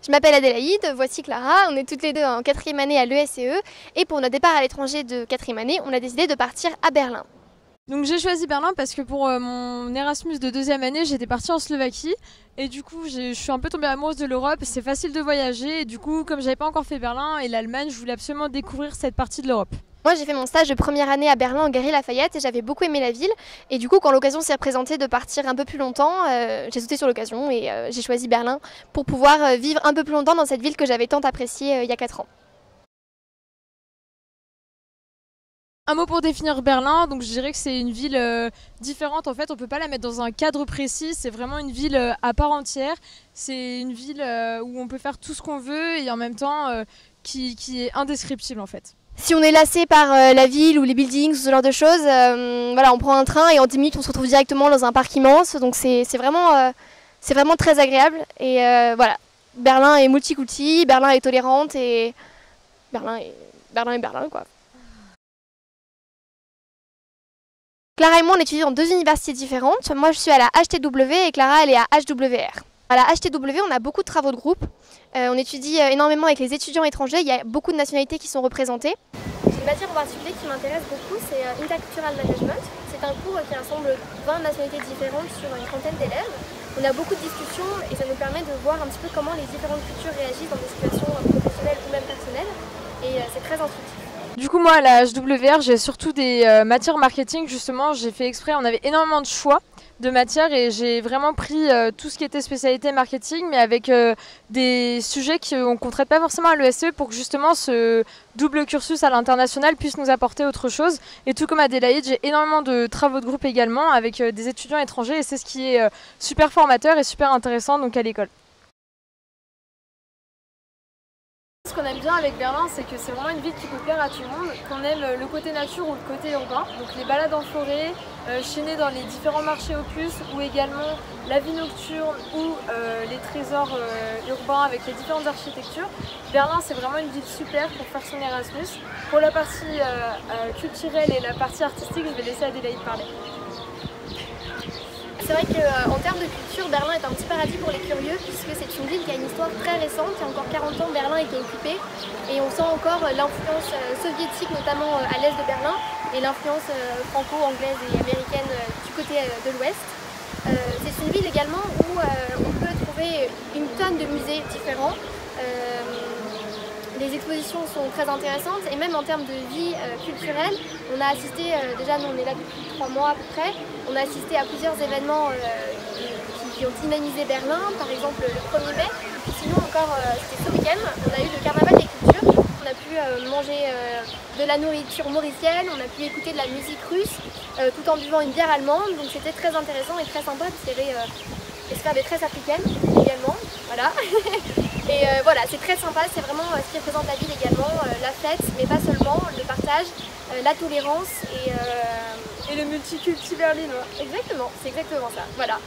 Je m'appelle Adélaïde, voici Clara, on est toutes les deux en 4e année à l'ESCE et pour notre départ à l'étranger de 4e année, on a décidé de partir à Berlin. Donc j'ai choisi Berlin parce que pour mon Erasmus de 2e année, j'étais partie en Slovaquie et du coup je suis un peu tombée amoureuse de l'Europe, c'est facile de voyager et du coup comme j'avais pas encore fait Berlin et l'Allemagne, je voulais absolument découvrir cette partie de l'Europe. Moi j'ai fait mon stage de première année à Berlin en Galeries Lafayette et j'avais beaucoup aimé la ville et du coup quand l'occasion s'est présentée de partir un peu plus longtemps, j'ai sauté sur l'occasion et j'ai choisi Berlin pour pouvoir vivre un peu plus longtemps dans cette ville que j'avais tant appréciée il y a 4 ans. Un mot pour définir Berlin, donc je dirais que c'est une ville différente en fait, on peut pas la mettre dans un cadre précis, c'est vraiment une ville à part entière, c'est une ville où on peut faire tout ce qu'on veut et en même temps qui est indescriptible en fait. Si on est lassé par la ville ou les buildings ou ce genre de choses, voilà, on prend un train et en 10 minutes on se retrouve directement dans un parc immense, donc c'est vraiment très agréable et voilà. Berlin est multiculti, Berlin est tolérante et Berlin est Berlin quoi. Clara et moi on étudie dans 2 universités différentes. Moi je suis à la HTW et Clara elle est à HWR. À la HTW on a beaucoup de travaux de groupe. On étudie énormément avec les étudiants étrangers, il y a beaucoup de nationalités qui sont représentées. J'ai une matière en particulier qui m'intéresse beaucoup, c'est Intercultural Management. C'est un cours qui rassemble 20 nationalités différentes sur une trentaine d'élèves. On a beaucoup de discussions et ça nous permet de voir un petit peu comment les différentes cultures réagissent dans des situations professionnelles ou même personnelles. Et c'est très instructif. Du coup moi à la HWR j'ai surtout des matières marketing justement, j'ai fait exprès, on avait énormément de choix de matières et j'ai vraiment pris tout ce qui était spécialité marketing mais avec des sujets qu'on ne traite pas forcément à l'ESCE pour que justement ce double cursus à l'international puisse nous apporter autre chose. Et tout comme Adélaïde, j'ai énormément de travaux de groupe également avec des étudiants étrangers et c'est ce qui est super formateur et super intéressant donc à l'école. Ce qu'on aime bien avec Berlin, c'est que c'est vraiment une ville qui peut plaire à tout le monde, qu'on aime le côté nature ou le côté urbain, donc les balades en forêt, chaîner dans les différents marchés aux puces ou également la vie nocturne ou les trésors urbains avec les différentes architectures. Berlin, c'est vraiment une ville super pour faire son Erasmus. Pour la partie culturelle et la partie artistique, je vais laisser Adélaïde parler. C'est vrai qu'en termes de culture, Berlin est un petit paradis pour les curieux puisque c'est une ville qui a une histoire très récente. Il y a encore 40 ans, Berlin était occupée et on sent encore l'influence soviétique, notamment à l'est de Berlin, et l'influence franco-anglaise et américaine du côté de l'ouest. C'est une ville également où on peut trouver une tonne de musées différents. Les expositions sont très intéressantes et même en termes de vie culturelle, on a assisté, déjà nous on est là depuis 3 mois à peu près, on a assisté à plusieurs événements qui ont dynamisé Berlin, par exemple le 1er mai. Sinon encore, c'était ce week-end, on a eu le carnaval des cultures, on a pu manger de la nourriture mauricienne, on a pu écouter de la musique russe tout en buvant une bière allemande, donc c'était très intéressant et très sympa parce qu'il y avait j'espère des tresses africaines également, voilà. Et voilà, c'est très sympa, c'est vraiment ce qui représente la ville également, la fête, mais pas seulement, le partage, la tolérance et le multiculti berlinois. Exactement, c'est exactement ça, voilà.